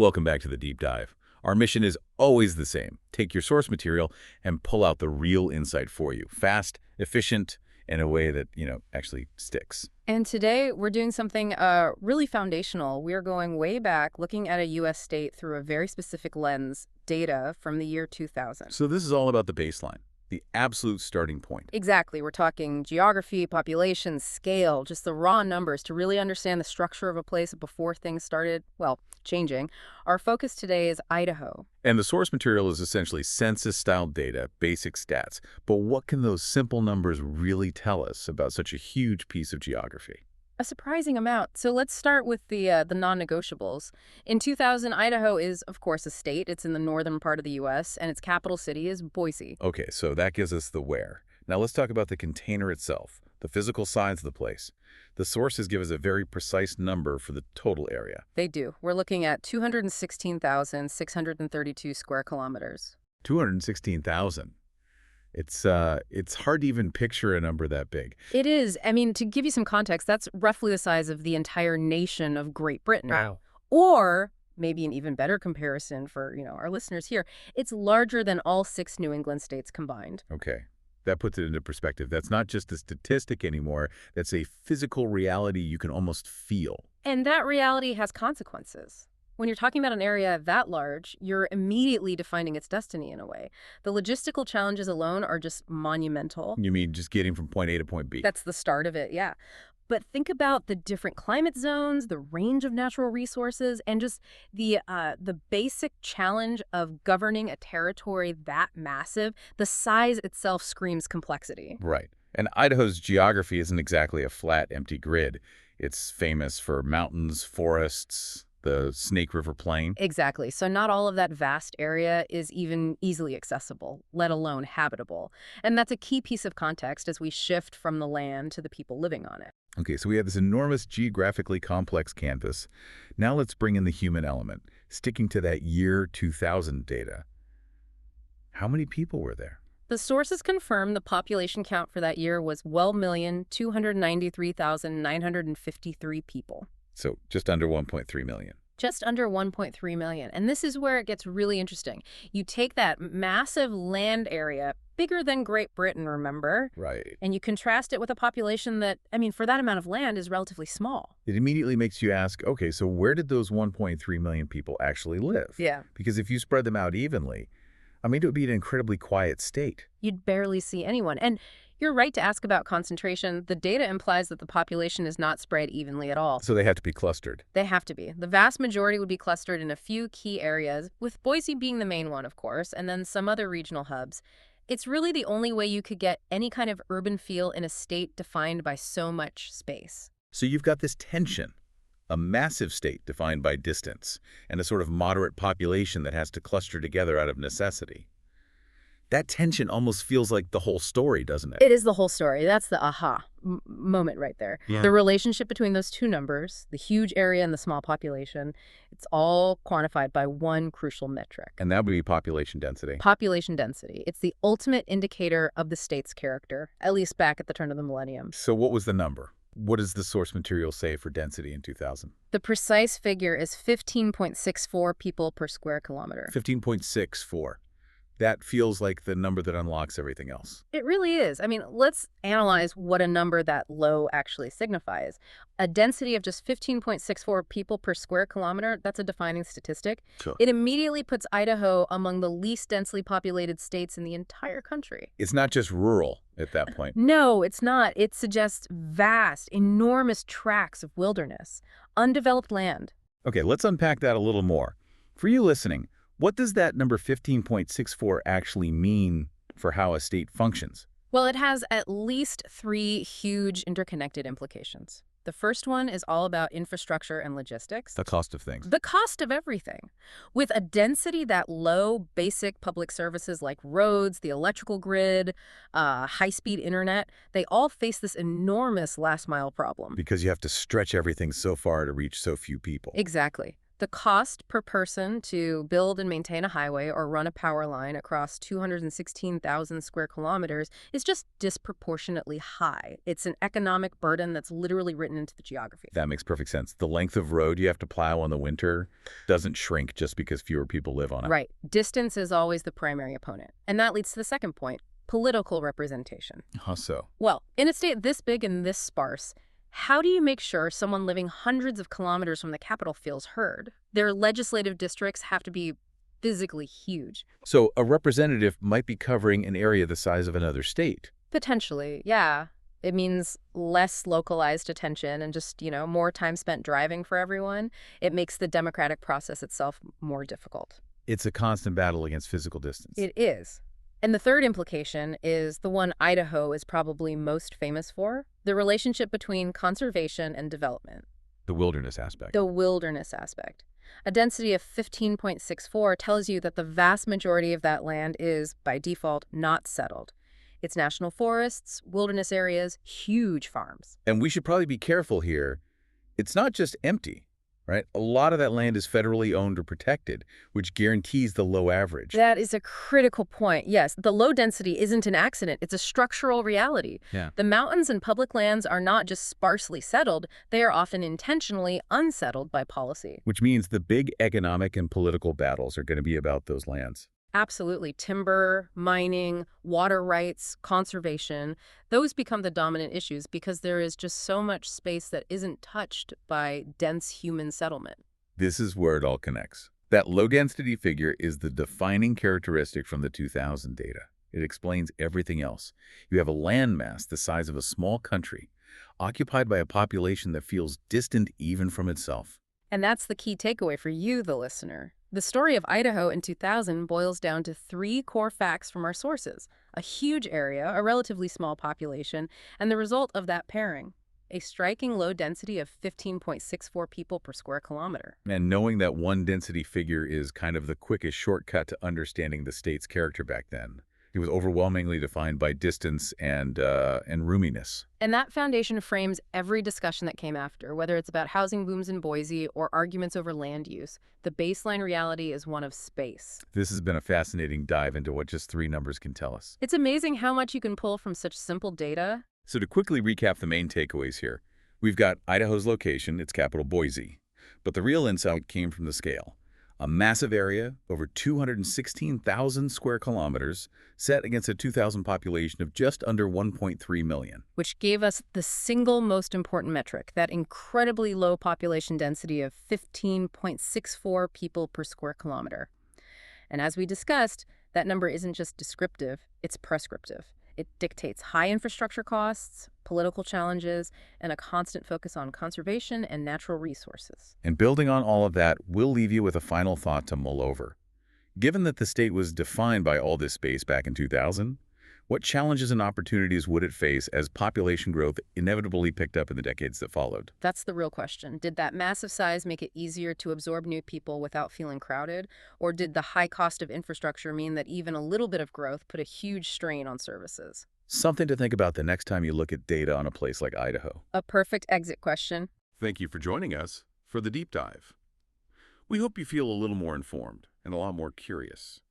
Welcome back to the Deep Dive. Our mission is always the same. Take your source material and pull out the real insight for you. Fast, efficient, in a way that, actually sticks. And today we're doing something really foundational. We're going way back, looking at a U.S. state through a very specific lens, data from the year 2000. So this is all about the baseline, the absolute starting point. Exactly. We're talking geography, population, scale, just the raw numbers to really understand the structure of a place before things started, well, changing. Our focus today is Idaho. And the source material is essentially census-style data, basic stats. But what can those simple numbers really tell us about such a huge piece of geography? A surprising amount. So let's start with the non-negotiables. In 2000, Idaho is, of course, a state. It's in the northern part of the U.S., and its capital city is Boise. Okay, so that gives us the where. Now let's talk about the container itself, the physical size of the place. The sources give us a very precise number for the total area. They do. We're looking at 216,632 square kilometers. 216,000. It's hard to even picture a number that big. It is. I mean, to give you some context, that's roughly the size of the entire nation of Great Britain. Wow. Or maybe an even better comparison for, our listeners here, it's larger than all 6 New England states combined. Okay. That puts it into perspective. That's not just a statistic anymore. That's a physical reality you can almost feel. And that reality has consequences. When you're talking about an area that large, you're immediately defining its destiny in a way. The logistical challenges alone are just monumental. You mean just getting from point A to point B? That's the start of it, yeah. But think about the different climate zones, the range of natural resources, and just the basic challenge of governing a territory that massive. The size itself screams complexity. Right. And Idaho's geography isn't exactly a flat, empty grid. It's famous for mountains, forests, the Snake River Plain. Exactly. So not all of that vast area is even easily accessible, let alone habitable. And that's a key piece of context as we shift from the land to the people living on it. Okay, so we have this enormous geographically complex canvas. Now let's bring in the human element, sticking to that year 2000 data. How many people were there? The sources confirm the population count for that year was 12,293,953 people. So just under 1.3 million. Just under 1.3 million. And this is where it gets really interesting. You take that massive land area, bigger than Great Britain, remember? Right. And you contrast it with a population that, for that amount of land is relatively small. It immediately makes you ask, okay, so where did those 1.3 million people actually live? Yeah. Because if you spread them out evenly, it would be an incredibly quiet state. You'd barely see anyone. And you're right to ask about concentration. The data implies that the population is not spread evenly at all. So they have to be clustered. They have to be. The vast majority would be clustered in a few key areas, with Boise being the main one, of course, and then some other regional hubs. It's really the only way you could get any kind of urban feel in a state defined by so much space. So you've got this tension, a massive state defined by distance, and a sort of moderate population that has to cluster together out of necessity. That tension almost feels like the whole story, doesn't it? It is the whole story. That's the aha moment right there. Yeah. The relationship between those two numbers, the huge area and the small population, it's all quantified by one crucial metric. And that would be population density. Population density. It's the ultimate indicator of the state's character, at least back at the turn of the millennium. So what was the number? What does the source material say for density in 2000? The precise figure is 15.64 people per square kilometer. 15.64. That feels like the number that unlocks everything else. It really is. Let's analyze what a number that low actually signifies. A density of just 15.64 people per square kilometer, that's a defining statistic. Sure. It immediately puts Idaho among the least densely populated states in the entire country. It's not just rural at that point. No, it's not. It suggests vast, enormous tracts of wilderness, undeveloped land. Okay, let's unpack that a little more. For you listening, what does that number 15.64 actually mean for how a state functions? Well, it has at least 3 huge interconnected implications. The first one is all about infrastructure and logistics. The cost of things. The cost of everything. With a density that low, basic public services like roads, the electrical grid, high-speed internet, they all face this enormous last-mile problem. Because you have to stretch everything so far to reach so few people. Exactly. The cost per person to build and maintain a highway or run a power line across 216,000 square kilometers is just disproportionately high. It's an economic burden that's literally written into the geography. That makes perfect sense. The length of road you have to plow in the winter doesn't shrink just because fewer people live on it. Right. Distance is always the primary opponent. And that leads to the second point, political representation. How so? Well, in a state this big and this sparse, how do you make sure someone living hundreds of kilometers from the capital feels heard? Their legislative districts have to be physically huge. So a representative might be covering an area the size of another state. Potentially, yeah. It means less localized attention and just, more time spent driving for everyone. It makes the democratic process itself more difficult. It's a constant battle against physical distance. It is. And the third implication is the one Idaho is probably most famous for, the relationship between conservation and development. The wilderness aspect. The wilderness aspect. A density of 15.64 tells you that the vast majority of that land is, by default, not settled. It's national forests, wilderness areas, huge farms. And we should probably be careful here. It's not just empty, right? A lot of that land is federally owned or protected, which guarantees the low average. That is a critical point. Yes, the low density isn't an accident. It's a structural reality. Yeah. The mountains and public lands are not just sparsely settled. They are often intentionally unsettled by policy. Which means the big economic and political battles are going to be about those lands. Absolutely. Timber, mining, water rights, conservation, those become the dominant issues because there is just so much space that isn't touched by dense human settlement. This is where it all connects. That low-density figure is the defining characteristic from the 2000 data. It explains everything else. You have a landmass the size of a small country, occupied by a population that feels distant even from itself. And that's the key takeaway for you, the listener. The story of Idaho in 2000 boils down to three core facts from our sources: a huge area, a relatively small population, and the result of that pairing, a striking low density of 15.64 people per square kilometer. And knowing that one density figure is kind of the quickest shortcut to understanding the state's character back then. It was overwhelmingly defined by distance and roominess. And that foundation frames every discussion that came after, whether it's about housing booms in Boise or arguments over land use. The baseline reality is one of space. This has been a fascinating dive into what just three numbers can tell us. It's amazing how much you can pull from such simple data. So to quickly recap the main takeaways here, we've got Idaho's location, its capital Boise. But the real insight came from the scale. A massive area, over 216,000 square kilometers, set against a 2000 population of just under 1.3 million. Which gave us the single most important metric, that incredibly low population density of 15.64 people per square kilometer. And as we discussed, that number isn't just descriptive, it's prescriptive. It dictates high infrastructure costs, political challenges, and a constant focus on conservation and natural resources. And building on all of that, we'll leave you with a final thought to mull over. Given that the state was defined by all this space back in 2000, what challenges and opportunities would it face as population growth inevitably picked up in the decades that followed? That's the real question. Did that massive size make it easier to absorb new people without feeling crowded? Or did the high cost of infrastructure mean that even a little bit of growth put a huge strain on services? Something to think about the next time you look at data on a place like Idaho. A perfect exit question. Thank you for joining us for the deep dive. We hope you feel a little more informed and a lot more curious.